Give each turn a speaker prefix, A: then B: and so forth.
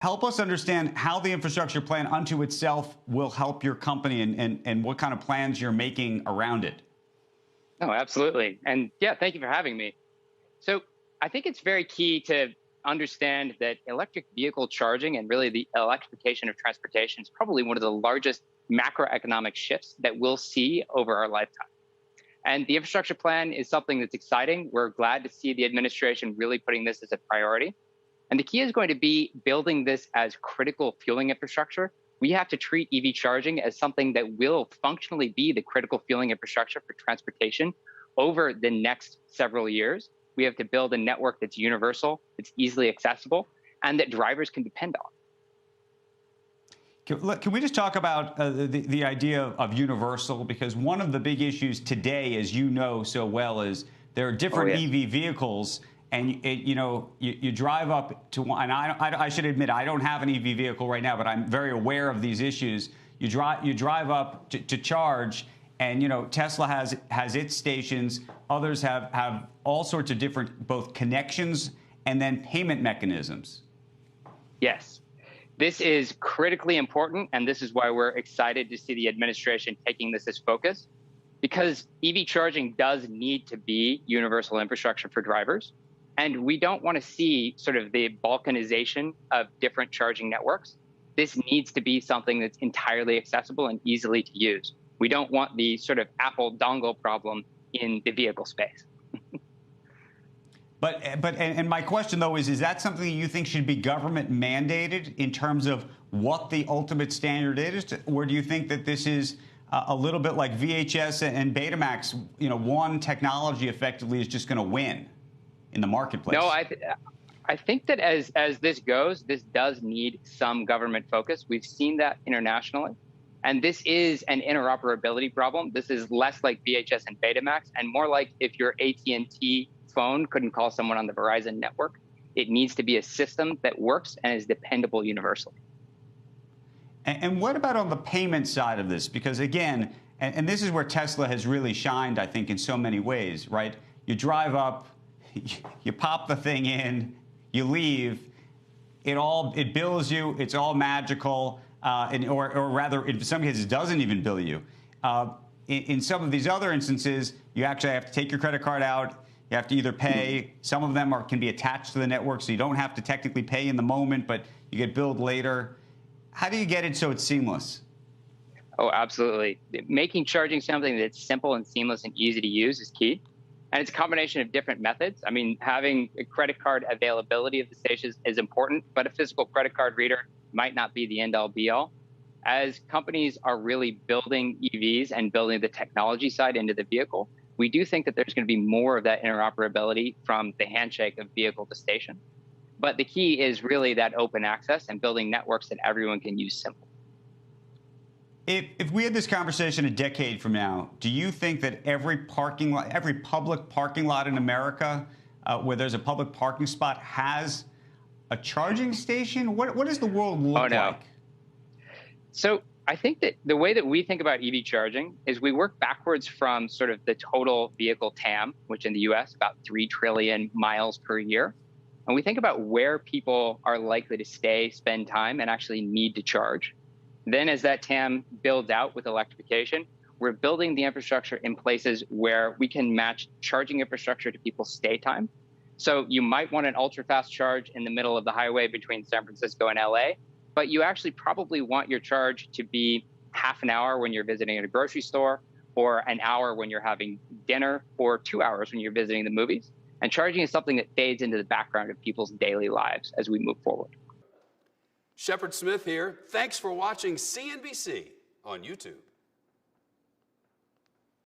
A: Help us understand how the infrastructure plan unto itself will help your company and what kind of plans you're making around it.
B: Oh, absolutely. And yeah, thank you for having me. So I think it's very key to understand that electric vehicle charging and really the electrification of transportation is probably one of the largest macroeconomic shifts that we'll see over our lifetime. And the infrastructure plan is something that's exciting. We're glad to see the administration really putting this as a priority. And the key is going to be building this as critical fueling infrastructure. We have to treat EV charging as something that will functionally be the critical fueling infrastructure for transportation over the next several years. We have to build a network that's universal, that's easily accessible, and that drivers can depend on.
A: Can we just talk about the idea of universal? Because one of the big issues today, as you know so well, is there are different EV vehicles. And you drive up to one, and I should admit I don't have an EV vehicle right now, but I'm very aware of these issues. You drive up to charge, and Tesla has its stations. Others have all sorts of different both connections and then payment mechanisms.
B: Yes, this is critically important, and this is why we're excited to see the administration taking this as focus, because EV charging does need to be universal infrastructure for drivers. And we don't want to see sort of the balkanization of different charging networks. This needs to be something that's entirely accessible and easily to use. We don't want the sort of Apple dongle problem in the vehicle space.
A: And my question, though, is that something you think should be government mandated in terms of what the ultimate standard is? Or do you think that this is a little bit like VHS and Betamax, one technology effectively is just going to win in the marketplace?
B: No, I think that as this goes, this does need some government focus. We've seen that internationally. And this is an interoperability problem. This is less like VHS and Betamax and more like if your AT&T phone couldn't call someone on the Verizon network. It needs to be a system that works and is dependable universally.
A: And what about on the payment side of this? Because again, and this is where Tesla has really shined, I think, in so many ways, right? You drive up, you pop the thing in, you leave, it bills you, it's all magical, or rather, in some cases, doesn't even bill you. In some of these other instances, you actually have to take your credit card out, you have to either pay, some of them can be attached to the network, so you don't have to technically pay in the moment, but you get billed later. How do you get it so it's seamless?
B: Oh, absolutely. Making charging something that's simple and seamless and easy to use is key. And it's a combination of different methods. I mean, having a credit card availability of the stations is important, but a physical credit card reader might not be the end-all be-all. As companies are really building EVs and building the technology side into the vehicle, we do think that there's going to be more of that interoperability from the handshake of vehicle to station. But the key is really that open access and building networks that everyone can use simply.
A: If we had this conversation a decade from now, do you think that every public parking lot in America where there's a public parking spot has a charging station? What does the world look like?
B: So I think that the way that we think about EV charging is we work backwards from sort of the total vehicle TAM, which in the US, about 3 trillion miles per year. And we think about where people are likely to stay, spend time, and actually need to charge. Then as that TAM builds out with electrification, we're building the infrastructure in places where we can match charging infrastructure to people's stay time. So you might want an ultra-fast charge in the middle of the highway between San Francisco and LA, but you actually probably want your charge to be half an hour when you're visiting at a grocery store, or an hour when you're having dinner, or 2 hours when you're visiting the movies. And charging is something that fades into the background of people's daily lives as we move forward.
C: Shepard Smith here. Thanks for watching CNBC on YouTube.